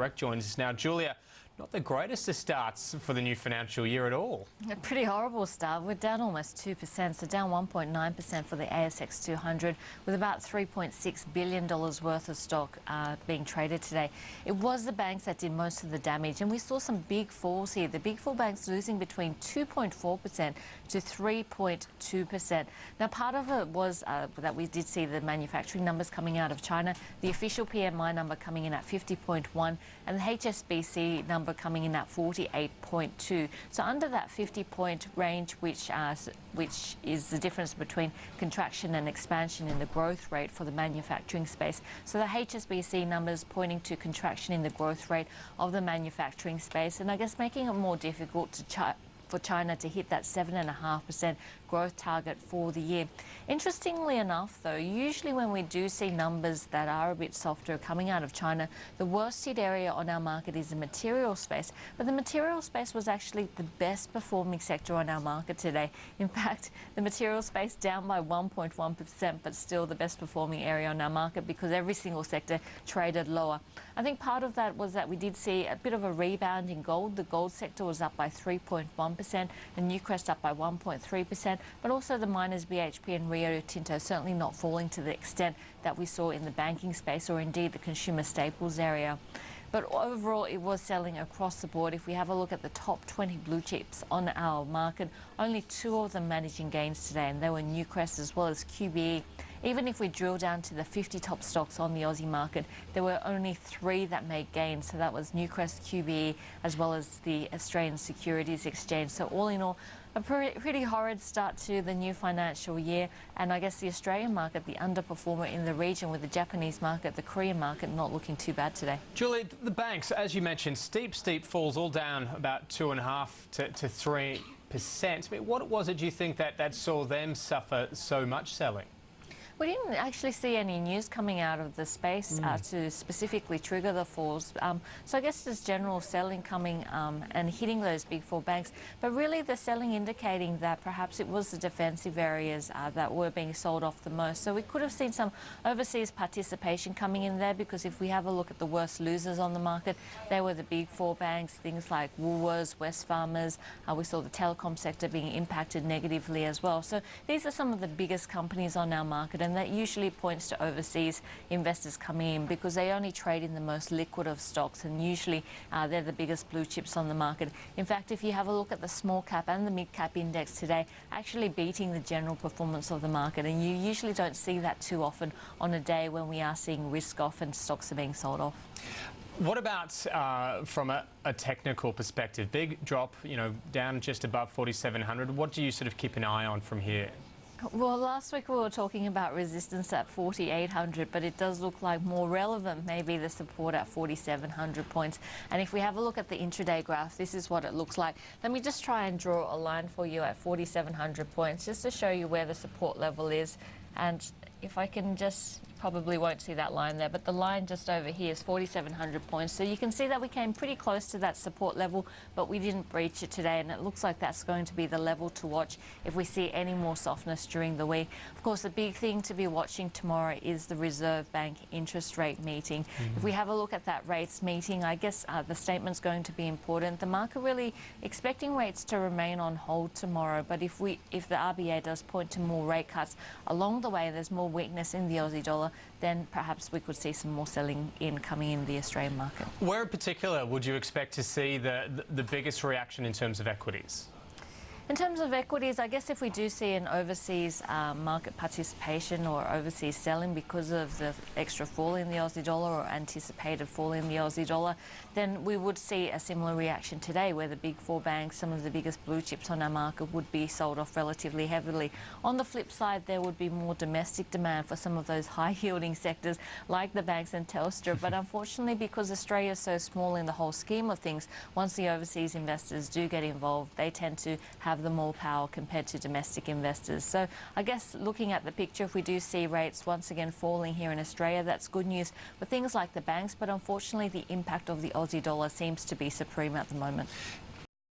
Direct joins us now. Julia, not the greatest of starts for the new financial year at all. A pretty horrible start. We're down almost 2%, so down 1.9% for the ASX 200, with about $3.6 billion worth of stock being traded today. It was the banks that did most of the damage, and we saw some big falls here. The big four banks losing between 2.4% to 3.2%. Now, part of it was that we did see the manufacturing numbers coming out of China, the official PMI number coming in at 50.1, and the HSBC number coming in at 48.2. So under that 50-point range, which is the difference between contraction and expansion in the growth rate for the manufacturing space. So the HSBC numbers pointing to contraction in the growth rate of the manufacturing space, and I guess making it more difficult for China to hit that 7.5% growth target for the year. Interestingly enough, though, usually when we do see numbers that are a bit softer coming out of China, the worst hit area on our market is the material space. But the material space was actually the best performing sector on our market today. In fact, the material space down by 1.1%, but still the best performing area on our market because every single sector traded lower. I think part of that was that we did see a bit of a rebound in gold. The gold sector was up by 3.1%, and Newcrest up by 1.3%, but also the miners BHP and Rio Tinto certainly not falling to the extent that we saw in the banking space or indeed the consumer staples area. But overall, it was selling across the board. If we have a look at the top 20 blue chips on our market, only 2 of them managing gains today, and they were Newcrest as well as QBE. Even if we drill down to the 50 top stocks on the Aussie market, there were only 3 that made gains. So that was Newcrest, QBE, as well as the Australian Securities Exchange. So all in all, a pretty horrid start to the new financial year. And I guess the Australian market, the underperformer in the region, with the Japanese market, the Korean market not looking too bad today. Julie, the banks, as you mentioned, steep falls, all down about 2.5% to 3%. I mean, what was it, do you think, that saw them suffer so much selling? We didn't actually see any news coming out of the space to specifically trigger the falls. So I guess there's general selling coming and hitting those big four banks. But really the selling indicating that perhaps it was the defensive areas that were being sold off the most. So we could have seen some overseas participation coming in there, because if we have a look at the worst losers on the market, they were the big four banks, things like Woolworths, Wesfarmers. We saw the telecom sector being impacted negatively as well. So these are some of the biggest companies on our market, and that usually points to overseas investors coming in because they only trade in the most liquid of stocks, and usually they're the biggest blue chips on the market. In fact, if you have a look at the small cap and the mid cap index today, actually beating the general performance of the market, and you usually don't see that too often on a day when we are seeing risk off and stocks are being sold off. What about from a technical perspective? Big drop, you know, down just above 4,700. What do you sort of keep an eye on from here? Well, last week we were talking about resistance at 4,800, but it does look like more relevant maybe the support at 4,700 points. And if we have a look at the intraday graph, this is what it looks like. Let me just try and draw a line for you at 4,700 points just to show you where the support level is. And if I can just, probably won't see that line there, but the line just over here is 4,700 points. So you can see that we came pretty close to that support level, but we didn't breach it today, and it looks like that's going to be the level to watch if we see any more softness during the week. Of course, the big thing to be watching tomorrow is the Reserve Bank interest rate meeting. If we have a look at that rates meeting, I guess the statement's going to be important. The market really expecting rates to remain on hold tomorrow, but if the RBA does point to more rate cuts along the way, there's more weakness in the Aussie dollar, then perhaps we could see some more selling in coming in the Australian market. Where in particular would you expect to see the biggest reaction in terms of equities? In terms of equities, I guess if we do see an overseas market participation or overseas selling because of the extra fall in the Aussie dollar or anticipated fall in the Aussie dollar, then we would see a similar reaction today where the big four banks, some of the biggest blue chips on our market, would be sold off relatively heavily. On the flip side, there would be more domestic demand for some of those high-yielding sectors like the banks and Telstra. But unfortunately, because Australia is so small in the whole scheme of things, once the overseas investors do get involved, they tend to have the more power compared to domestic investors. So I guess looking at the picture, if we do see rates once again falling here in Australia, that's good news for things like the banks, but unfortunately the impact of the Aussie dollar seems to be supreme at the moment.